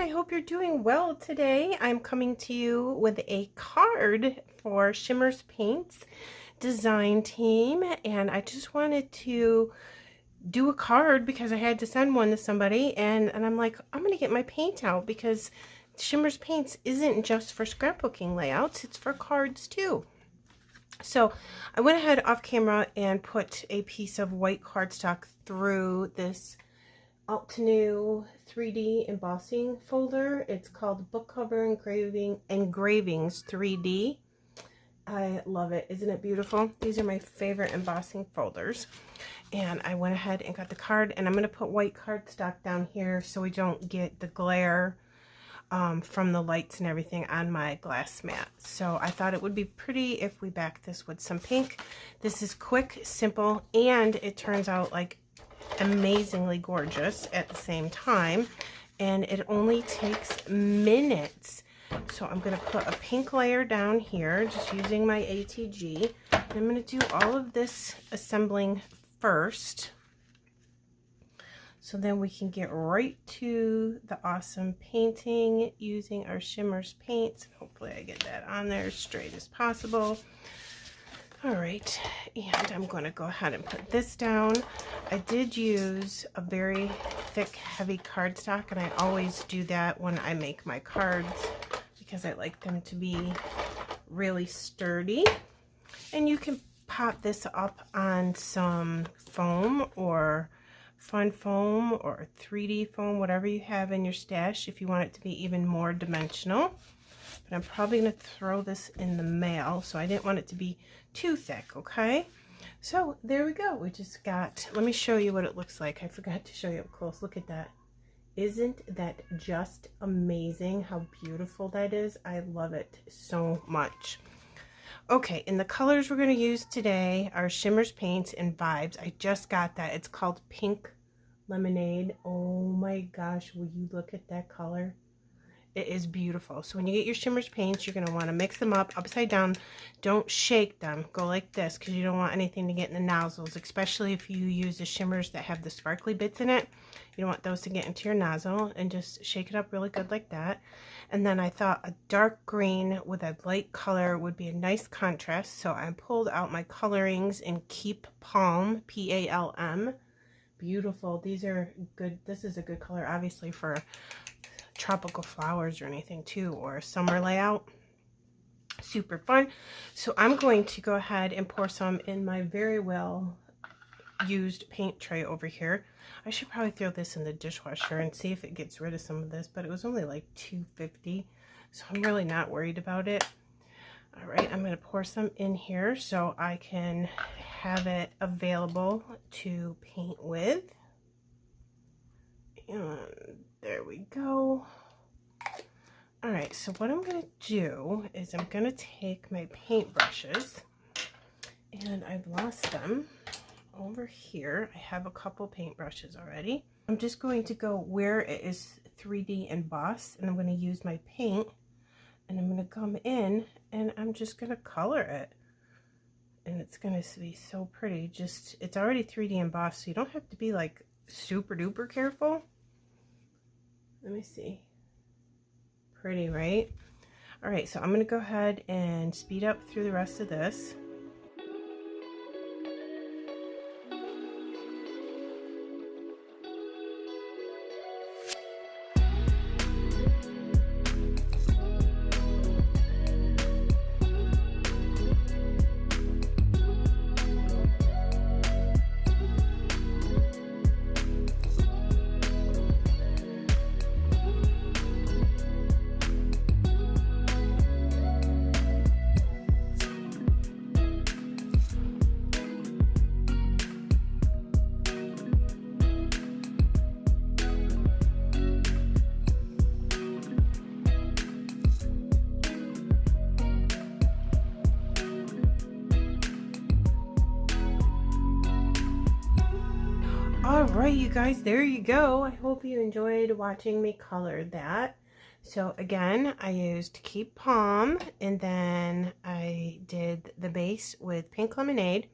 I hope you're doing well today. I'm coming to you with a card for Shimmerz Paints design team, and I just wanted to do a card because I had to send one to somebody, and I'm like, I'm gonna get my paint out because Shimmerz Paints isn't just for scrapbooking layouts, it's for cards too. So I went ahead off camera and put a piece of white cardstock through this Altenew 3D embossing folder. It's called Book Cover Engravings 3D. I love it. Isn't it beautiful? These are my favorite embossing folders. And I went ahead and got the card, and I'm going to put white cardstock down here so we don't get the glare from the lights and everything on my glass mat. So I thought it would be pretty if we back this with some pink. This is quick, simple, and it turns out like amazingly gorgeous at the same time, and it only takes minutes. So I'm going to put a pink layer down here just using my ATG, and I'm going to do all of this assembling first so then we can get right to the awesome painting using our Shimmerz paints. Hopefully I get that on there as straight as possible. Alright, and I'm going to go ahead and put this down. I did use a very thick, heavy cardstock, and I always do that when I make my cards because I like them to be really sturdy. And you can pop this up on some foam or fun foam or 3D foam, whatever you have in your stash if you want it to be even more dimensional. But I'm probably going to throw this in the mail, so I didn't want it to be too thick, okay? So there we go. We just got, let me show you what it looks like. I forgot to show you up close. Look at that. Isn't that just amazing how beautiful that is? I love it so much. Okay, and the colors we're going to use today are Shimmerz Paints and Vibes. I just got that. It's called Pink Lemonade. Oh my gosh, will you look at that color? It is beautiful. So when you get your Shimmerz paints, you're going to want to mix them up upside down. Don't shake them. Go like this because you don't want anything to get in the nozzles, especially if you use the Shimmers that have the sparkly bits in it. You don't want those to get into your nozzle, and just shake it up really good like that. And then I thought a dark green with a light color would be a nice contrast. So I pulled out my colorings in Keep Palm, P-A-L-M. Beautiful. These are good. This is a good color, obviously, for tropical flowers or anything too, or a summer layout. Super fun. So I'm going to go ahead and pour some in my very well used paint tray over here. I should probably throw this in the dishwasher and see if it gets rid of some of this, but it was only like $2.50, so I'm really not worried about it. All right, I'm going to pour some in here so I can have it available to paint with. And there we go. All right, so what I'm going to do is I'm going to take my paint brushes, and I've lost them over here. I have a couple paint brushes already. I'm just going to go where it is 3D embossed, and I'm going to use my paint, and I'm going to come in, and I'm just going to color it. And it's going to be so pretty. Just, it's already 3D embossed, so you don't have to be like super duper careful. Let me see. Pretty, right? All right, so I'm going to go ahead and speed up through the rest of this. Alright, you guys, there you go. I hope you enjoyed watching me color that. So again, I used Keep Palm, and then I did the base with Pink Lemonade,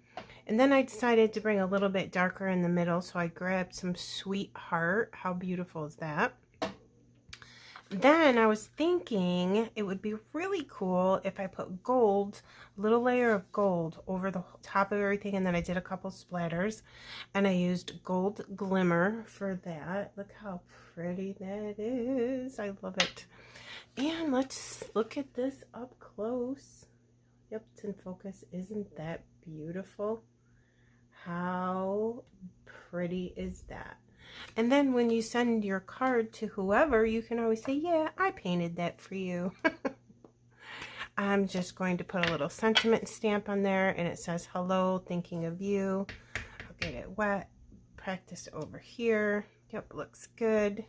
and then I decided to bring a little bit darker in the middle, so I grabbed some Sweetheart. How beautiful is that? Then I was thinking it would be really cool if I put gold, a little layer of gold over the top of everything, and then I did a couple splatters, and I used Gold Glimmer for that. Look how pretty that is. I love it. And let's look at this up close. Yep, it's in focus. Isn't that beautiful? How pretty is that? And then when you send your card to whoever, you can always say, yeah, I painted that for you. I'm just going to put a little sentiment stamp on there, and it says, hello, thinking of you. I'll get it wet. Practice over here. Yep, looks good.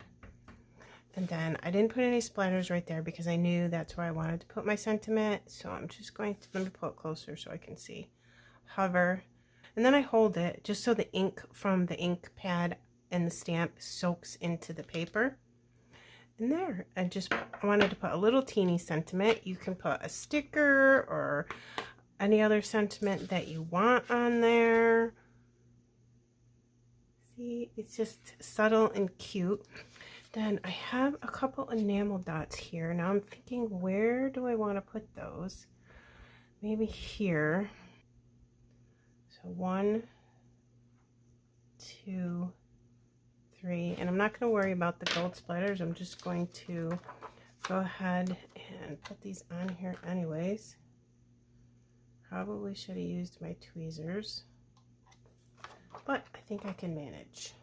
And then I didn't put any splatters right there because I knew that's where I wanted to put my sentiment. So I'm just going to, let me pull it closer so I can see. Hover. And then I hold it just so the ink from the ink pad and the stamp soaks into the paper. And there, I wanted to put a little teeny sentiment. You can put a sticker or any other sentiment that you want on there. See, it's just subtle and cute. Then I have a couple enamel dots here. Now I'm thinking, where do I want to put those? Maybe here. So 1, 2, 3, and I'm not going to worry about the gold splatters. I'm just going to go ahead and put these on here anyways. Probably should have used my tweezers, but I think I can manage.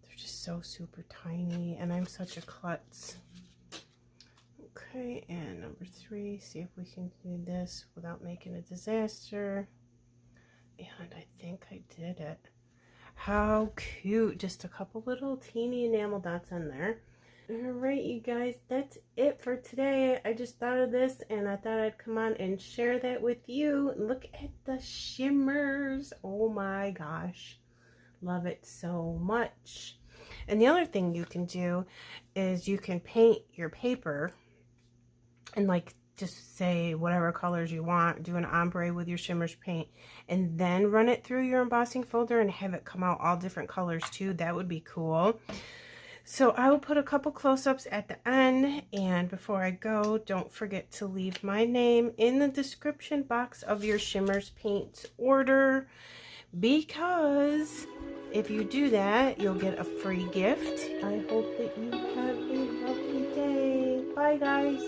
They're just so super tiny, and I'm such a klutz. Okay, and number 3, see if we can do this without making a disaster. And I think I did it. How cute. Just a couple little teeny enamel dots on there. Alright, you guys, that's it for today. I just thought of this and I thought I'd come on and share that with you. Look at the shimmers. Oh my gosh. Love it so much. And the other thing you can do is you can paint your paper and like just say whatever colors you want, do an ombre with your Shimmerz paint, and then run it through your embossing folder and have it come out all different colors too. That would be cool. So I will put a couple close-ups at the end, and before I go, don't forget to leave my name in the description box of your Shimmerz Paints order, because if you do that, you'll get a free gift. I hope that you have a lovely day. Bye, guys.